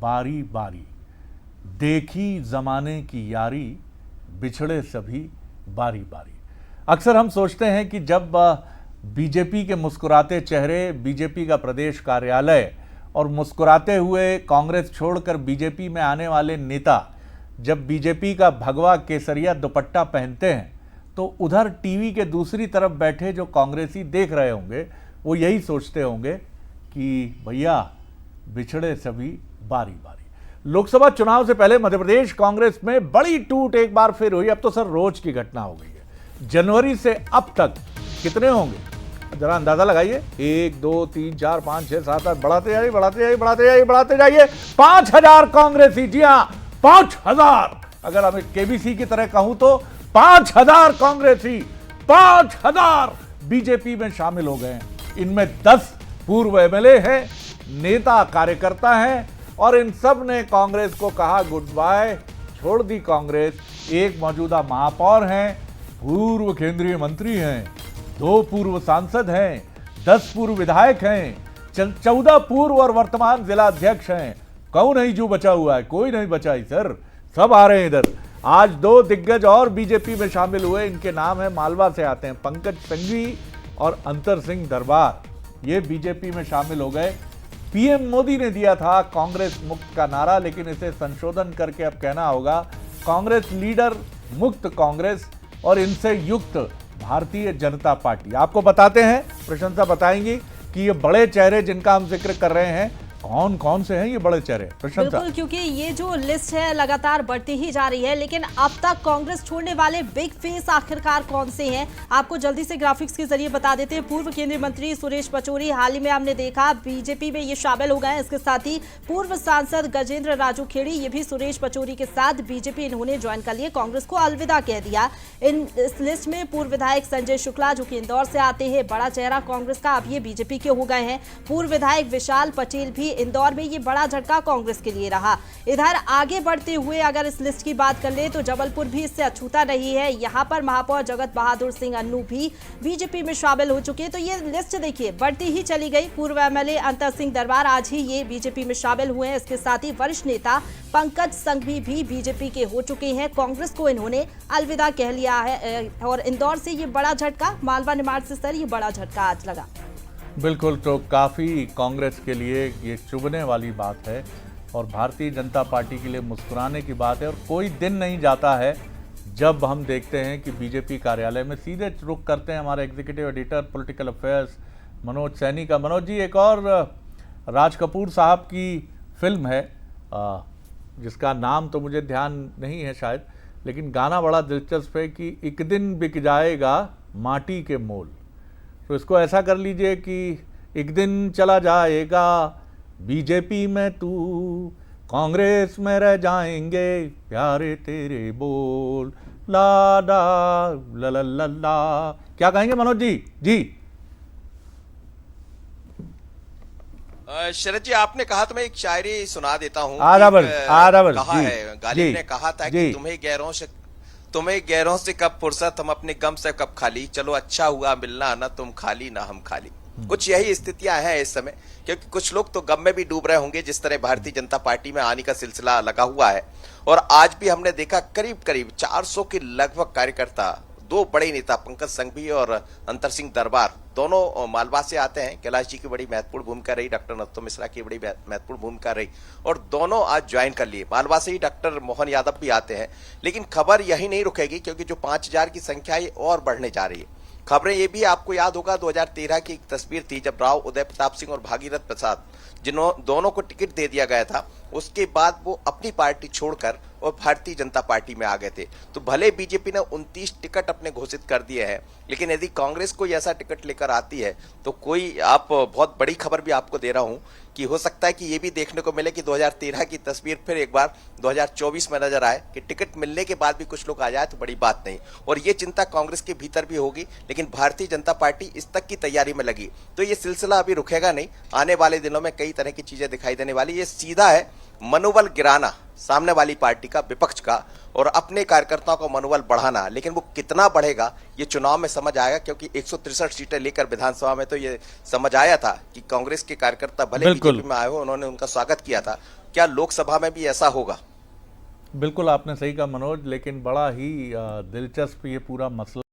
बारी बारी, देखी जमाने की यारी, बिछड़े सभी बारी बारी। अक्सर हम सोचते हैं कि जब बीजेपी के मुस्कुराते चेहरे, बीजेपी का प्रदेश कार्यालय और मुस्कुराते हुए कांग्रेस छोड़कर बीजेपी में आने वाले नेता जब बीजेपी का भगवा केसरिया दुपट्टा पहनते हैं तो उधर टीवी के दूसरी तरफ बैठे जो कांग्रेसी देख रहे होंगे वो यही सोचते होंगे कि भैया बिछड़े सभी बारी बारी। लोकसभा चुनाव से पहले मध्य प्रदेश कांग्रेस में बड़ी टूट एक बार फिर हुई। अब तो सर रोज की घटना हो गई है। जनवरी से अब तक कितने होंगे जरा अंदाजा लगाइए। 1 2 3 4 5 6 7 8 बढ़ाते जाइए बढ़ाते जाइए बढ़ाते जाइए बढ़ाते जाइए। 5000 कांग्रेसी, जी हाँ 5000। अगर हम केबीसी की तरह कहूं तो 5000 कांग्रेसी, 5000 बीजेपी में शामिल हो गए। इनमें 10 पूर्व एमएलए हैं, नेता कार्यकर्ता हैं और इन सब ने कांग्रेस को कहा गुड बाय, छोड़ दी कांग्रेस। एक मौजूदा महापौर हैं, पूर्व केंद्रीय मंत्री हैं, 2 पूर्व सांसद हैं, 10 पूर्व विधायक हैं, 14 पूर्व और वर्तमान जिला अध्यक्ष हैं। कौन नहीं जो बचा हुआ है? कोई नहीं बचा ही सर, सब आ रहे हैं इधर। आज 2 दिग्गज और बीजेपी में शामिल हुए। इनके नाम है, मालवा से आते हैं, पंकज संघवी और अंतर सिंह दरबार। ये बीजेपी में शामिल हो गए। पीएम मोदी ने दिया था कांग्रेस मुक्त का नारा, लेकिन इसे संशोधन करके अब कहना होगा कांग्रेस लीडर मुक्त कांग्रेस और इनसे युक्त भारतीय जनता पार्टी। आपको बताते हैं, प्रशंसा बताएंगी कि ये बड़े चेहरे जिनका हम जिक्र कर रहे हैं कौन कौन से हैं ये बड़े चेहरे। प्रशंसा। बिल्कुल, क्योंकि ये जो लिस्ट है लगातार बढ़ती ही जा रही है, लेकिन अब तक कांग्रेस छोड़ने वाले बिग फेस आखिरकार कौन से हैं आपको जल्दी से ग्राफिक्स के जरिए बता देते हैं। पूर्व केंद्रीय मंत्री सुरेश पचौरी हाल ही में हमने देखा बीजेपी में ये शामिल हो गए। इसके साथ ही पूर्व सांसद गजेंद्र राजू खेड़ी, ये भी सुरेश पचौरी के साथ बीजेपी इन्होंने ज्वाइन कर लिया, कांग्रेस को अलविदा कह दिया। इस लिस्ट में पूर्व विधायक संजय शुक्ला जो कि इंदौर से आते हैं, बड़ा चेहरा कांग्रेस का, अब ये बीजेपी के हो गए हैं। पूर्व विधायक विशाल पटेल भी इंदौर में, ये बड़ा झटका कांग्रेस के लिए रहा। इधर आगे बढ़ते हुए अगर इस लिस्ट की बात कर ले तो जबलपुर भी इससे अछूता नहीं है। यहां पर महापौर जगत बहादुर सिंह अन्नू भी बीजेपी में शामिल हो चुके हैं। तो ये लिस्ट देखिए बढ़ती ही चली गई। पूर्व एमएलए अंतर सिंह दरबार आज ही ये बीजेपी में शामिल हुए हैं। इसके साथ ही वरिष्ठ नेता पंकज संघवी भी बीजेपी के हो चुके हैं। कांग्रेस को इन्होंने अलविदा कह लिया है और इंदौर से ये बड़ा झटका, मालवा निमाड़ से सर ये बड़ा झटका आज लगा। बिल्कुल, तो काफ़ी कांग्रेस के लिए ये चुभने वाली बात है और भारतीय जनता पार्टी के लिए मुस्कुराने की बात है। और कोई दिन नहीं जाता है जब हम देखते हैं कि बीजेपी कार्यालय में सीधे रुख करते हैं हमारे executive editor political affairs Manoj Saini का। मनोज जी, एक और राज कपूर साहब की फिल्म है जिसका नाम तो मुझे ध्यान नहीं है शायद, लेकिन गाना बड़ा दिलचस्प है कि एक दिन बिक जाएगा माटी के मोल। तो इसको ऐसा कर लीजिए कि एक दिन चला जाएगा बीजेपी में तू, कांग्रेस में रह जाएंगे प्यारे तेरे बोल, ला ला ला ला ला ला। क्या कहेंगे मनोज जी? जी शरद जी, आपने कहा तो मैं एक शायरी सुना देता हूँ। कहा है, गालिब ने कहा था कि तुम्हें गैरों से कब फुर्सत, हम अपने गम से कब खाली, चलो अच्छा हुआ मिलना, ना तुम खाली ना हम खाली। कुछ यही स्थितियां हैं इस समय, क्योंकि कुछ लोग तो गम में भी डूब रहे होंगे जिस तरह भारतीय जनता पार्टी में आने का सिलसिला लगा हुआ है। और आज भी हमने देखा करीब करीब 400 के लगभग कार्यकर्ता, 2 बड़े नेता पंकज संघवी और अंतर सिंह दरबार, दोनों मालवा से आते हैं। कैलाश जी की बड़ी महत्वपूर्ण भूमिका रही, डॉक्टर नत्थो मिश्रा की बड़ी महत्वपूर्ण भूमिका रही और दोनों आज ज्वाइन कर लिए। मालवा से ही डॉक्टर मोहन यादव भी आते हैं। लेकिन खबर यही नहीं रुकेगी, क्योंकि जो 5000 की संख्या है और बढ़ने जा रही है। खबरें ये भी आपको याद होगा 2013 की एक तस्वीर थी जब राव उदय प्रताप सिंह और भागीरथ प्रसाद दोनों को टिकट दे दिया गया था, उसके बाद वो अपनी पार्टी छोड़कर और भारतीय जनता पार्टी में आ गए थे। तो भले बीजेपी ने 29 टिकट अपने घोषित कर दिए हैं, लेकिन यदि कांग्रेस कोई ऐसा टिकट लेकर आती है तो कोई, आप बहुत बड़ी खबर भी आपको दे रहा हूं कि हो सकता है कि ये भी देखने को मिले कि 2013 की तस्वीर फिर एक बार 2024 में नजर आए कि टिकट मिलने के बाद भी कुछ लोग आ जाए तो बड़ी बात नहीं। और ये चिंता कांग्रेस के भीतर भी होगी, लेकिन भारतीय जनता पार्टी इस तक की तैयारी में लगी। तो ये सिलसिला अभी रुकेगा नहीं, आने वाले दिनों में कई तरह की चीजें दिखाई देने वाली। ये सीधा है मनोबल गिराना सामने वाली पार्टी का, विपक्ष का, और अपने कार्यकर्ताओं का मनोबल बढ़ाना। लेकिन वो कितना बढ़ेगा ये चुनाव में समझ आएगा, क्योंकि 163 सीटें लेकर विधानसभा में तो ये समझ आया था कि कांग्रेस के कार्यकर्ता भले बीजेपी में आए हो, उन्होंने उनका स्वागत किया था। क्या लोकसभा में भी ऐसा होगा? बिल्कुल आपने सही कहा मनोज, लेकिन बड़ा ही दिलचस्प ये पूरा मसला